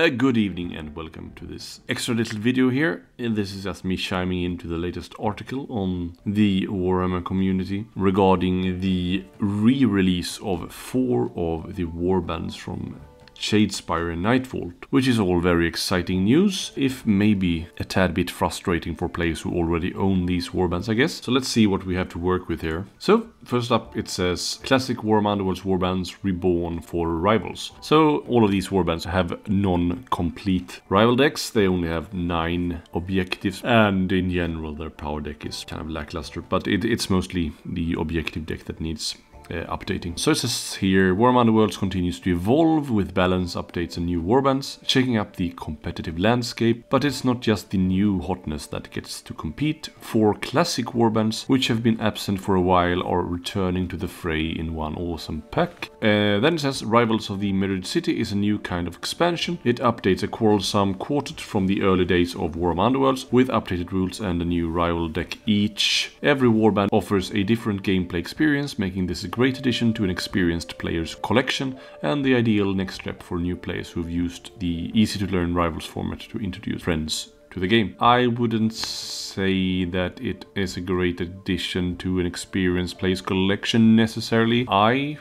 Good evening and welcome to this extra little video here. This is just me chiming into the latest article on the Warhammer community regarding the re-release of 4 of the warbands from Shadespire and Nightvault, which is all very exciting news, if maybe a tad bit frustrating for players who already own these warbands, I guess. So let's see what we have to work with here. So first up it says Classic Warhammer Underworlds warbands reborn for rivals. So all of these warbands have non-complete rival decks. They only have 9 objectives, and in general their power deck is kind of lackluster, but it's mostly the objective deck that needs updating. So it says here, Warhammer Underworlds continues to evolve with balance updates and new warbands, shaking up the competitive landscape, but it's not just the new hotness that gets to compete. 4 classic warbands, which have been absent for a while, are returning to the fray in one awesome pack. Then it says, Rivals of the Mirrored City is a new kind of expansion. It updates a quarrelsome quartet from the early days of Warhammer Underworlds with updated rules and a new rival deck each. Every warband offers a different gameplay experience, making this a great addition to an experienced player's collection and the ideal next step for new players who've used the easy-to-learn Rivals format to introduce friends to the game. I wouldn't say that it is a great addition to an experienced player's collection necessarily. I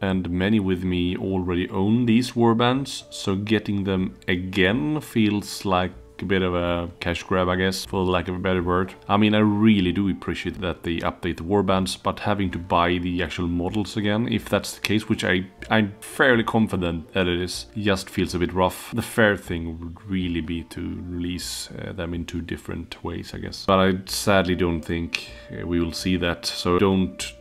and many with me already own these warbands, so getting them again feels like a bit of a cash grab, I guess, for lack of a better word. I mean, I really do appreciate that they update the warbands, but having to buy the actual models again, if that's the case, which I'm fairly confident that it is, just feels a bit rough. The fair thing would really be to release them in 2 different ways, I guess. But I sadly don't think we will see that, so don't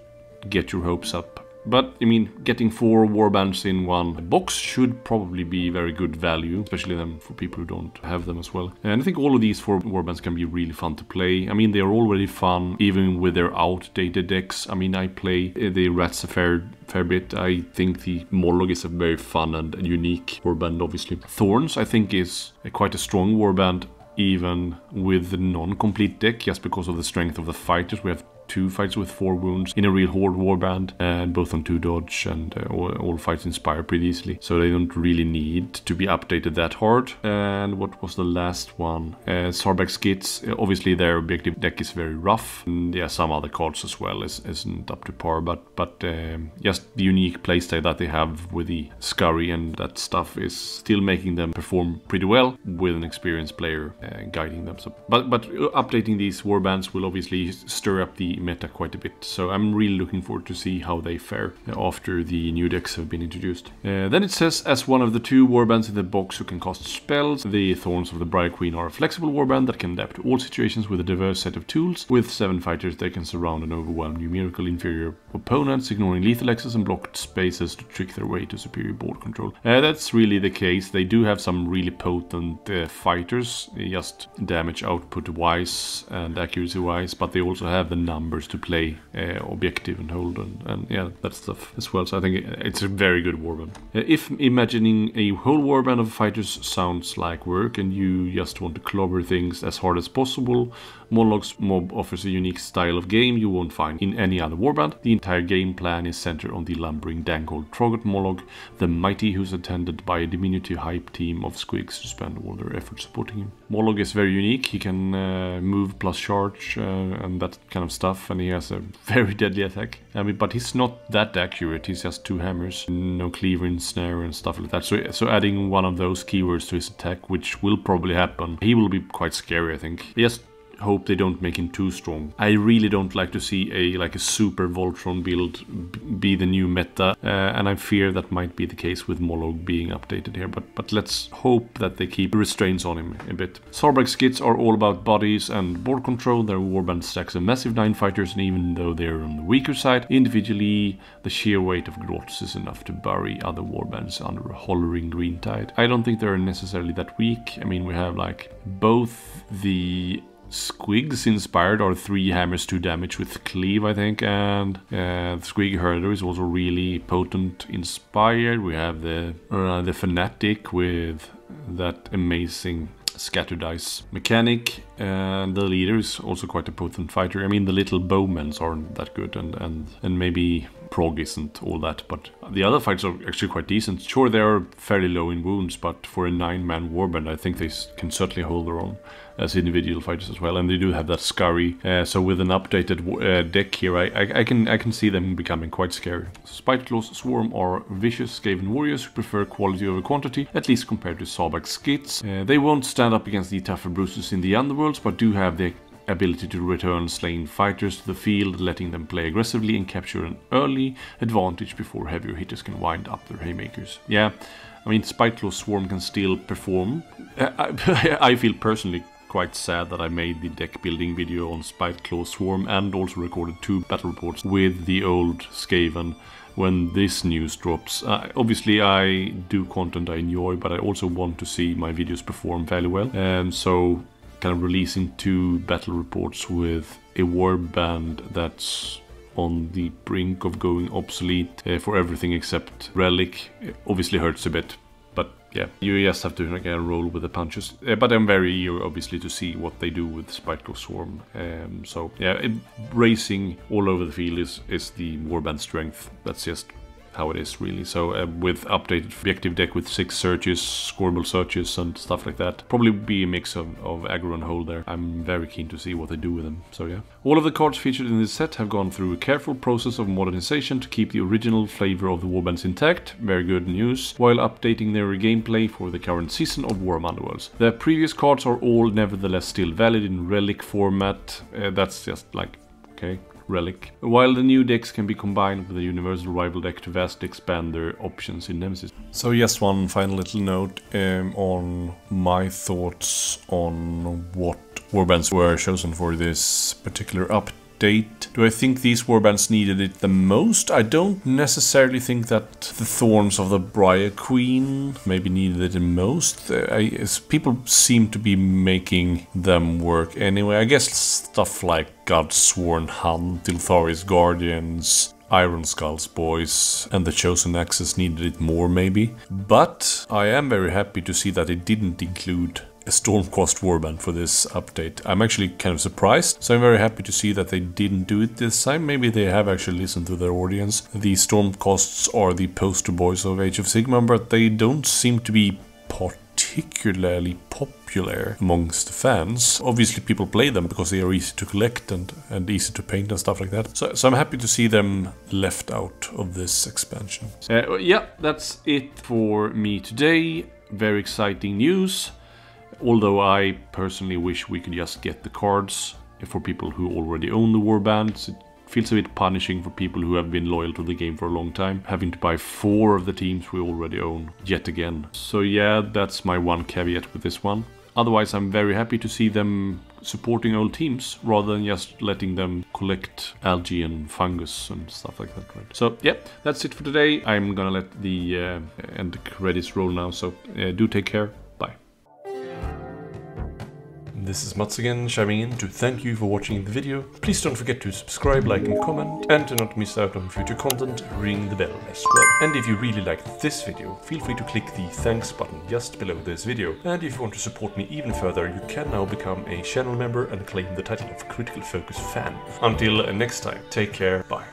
get your hopes up. But, I mean, getting 4 warbands in one box should probably be very good value, especially them for people who don't have them as well. And I think all of these 4 warbands can be really fun to play. I mean, they are already fun, even with their outdated decks. I mean, I play the Rats a fair bit. I think the Morlog is a very fun and unique warband, obviously. Thorns, I think, is quite a strong warband, even with the non-complete deck, just because of the strength of the fighters. We have 2 fights with 4 wounds in a real horde warband, and both on 2 dodge, and all fights inspire pretty easily, so they don't really need to be updated that hard. And what was the last one? Sarbac Skits, obviously their objective deck is very rough, and yeah, some other cards as well isn't up to par, but just the unique playstyle that they have with the scurry and that stuff is still making them perform pretty well with an experienced player guiding them. So, but updating these warbands will obviously stir up the meta quite a bit, so I'm really looking forward to see how they fare after the new decks have been introduced. Then it says, as one of the 2 warbands in the box who can cast spells, the Thorns of the Briar Queen are a flexible warband that can adapt to all situations with a diverse set of tools. With 7 fighters, they can surround and overwhelm numerical inferior opponents, ignoring lethal access and blocked spaces to trick their way to superior board control. That's really the case. They do have some really potent fighters, just damage output wise and accuracy wise, but they also have the numbers to play objective and hold and yeah, that stuff as well. So I think it's a very good warband. If imagining a whole warband of fighters sounds like work and you just want to clobber things as hard as possible, Morlog's mob offers a unique style of game you won't find in any other warband. The entire game plan is centered on the lumbering Dankhold Troggot Morlog, the mighty, who's attended by a diminutive hype team of squigs who spend all their effort supporting him. Morlog is very unique. He can move plus charge and that kind of stuff, and he has a very deadly attack. I mean, but he's not that accurate. He's just 2 hammers, no cleaver and snare and stuff like that. So adding one of those keywords to his attack, which will probably happen, he will be quite scary, I think. Just hope they don't make him too strong. I really don't like to see a super Voltron build be the new meta, and I fear that might be the case with Morlog being updated here, but let's hope that they keep restraints on him a bit. Sarbac Skits are all about bodies and board control. Their warband stacks a massive 9 fighters, and even though they're on the weaker side, individually the sheer weight of Grots is enough to bury other warbands under a hollering green tide. I don't think they're necessarily that weak. I mean, we have like both the Squigs inspired are 3 hammers 2 damage with cleave, I think, and the Squig Herder is also really potent inspired. We have the Fanatic with that amazing scatter dice mechanic, and the leader is also quite a potent fighter. I mean, the little bowmen aren't that good, and maybe Prog isn't all that, but the other fights are actually quite decent. Sure, they are fairly low in wounds, but for a 9-man warband, I think they can certainly hold their own as individual fighters as well, and they do have that scurry. So with an updated deck here, I can see them becoming quite scary. Spiteclaw's Swarm are vicious Skaven warriors who prefer quality over quantity, at least compared to Sabak's skits. They won't stand up against the tougher bruisers in the Underworlds, but do have the ability to return slain fighters to the field, letting them play aggressively and capture an early advantage before heavier hitters can wind up their haymakers. Yeah, I mean, Spiteclaw's Swarm can still perform. I feel personally quite sad that I made the deck building video on Spiteclaw's Swarm and also recorded 2 battle reports with the old Skaven when this news drops. Obviously I do content I enjoy, but I also want to see my videos perform fairly well. So kind of releasing 2 battle reports with a warband that's on the brink of going obsolete for everything except Relic obviously hurts a bit. But yeah, you just have to roll with the punches. But I'm very eager, obviously, to see what they do with Spiteclaw's Swarm. So yeah, racing all over the field is the warband strength. That's just how it is, really. So with updated objective deck with 6 searches, scoreable searches and stuff like that, probably be a mix of aggro and hold there. I'm very keen to see what they do with them. So yeah, all of the cards featured in this set have gone through a careful process of modernization to keep the original flavor of the warbands intact. Very good news, while updating their gameplay for the current season of War of Underworlds. The previous cards are all nevertheless still valid in relic format. That's just like, okay, relic. While the new decks can be combined with the universal rival deck to vastly expand their options in Nemesis. So just one final little note on my thoughts on what warbands were chosen for this particular update. Do I think these warbands needed it the most? I don't necessarily think that the Thorns of the Briar Queen maybe needed it the most. People seem to be making them work anyway. I guess stuff like Godsworn Hunt, Ilthari's Guardians, Iron Skull's Boys and the Chosen Axes needed it more maybe. But I am very happy to see that it didn't include a Stormcast warband for this update. I'm actually kind of surprised, so I'm very happy to see that they didn't do it this time. Maybe they have actually listened to their audience. The Stormcasts are the poster boys of Age of Sigmar, but they don't seem to be particularly popular amongst the fans. Obviously people play them because they are easy to collect and easy to paint and stuff like that. So I'm happy to see them left out of this expansion. Yeah, that's it for me today. Very exciting news. Although I personally wish we could just get the cards for people who already own the warbands. It feels a bit punishing for people who have been loyal to the game for a long time, having to buy 4 of the teams we already own yet again. So yeah, that's my one caveat with this one. Otherwise, I'm very happy to see them supporting old teams rather than just letting them collect algae and fungus and stuff like that. Right? So yeah, that's it for today. I'm gonna let the end credits roll now, so do take care. This is Mats again, chiming in to thank you for watching the video. Please don't forget to subscribe, like and comment, and to not miss out on future content, ring the bell as well. And if you really liked this video, feel free to click the thanks button just below this video. And if you want to support me even further, you can now become a channel member and claim the title of Critical Focus Fan. Until next time, take care, bye.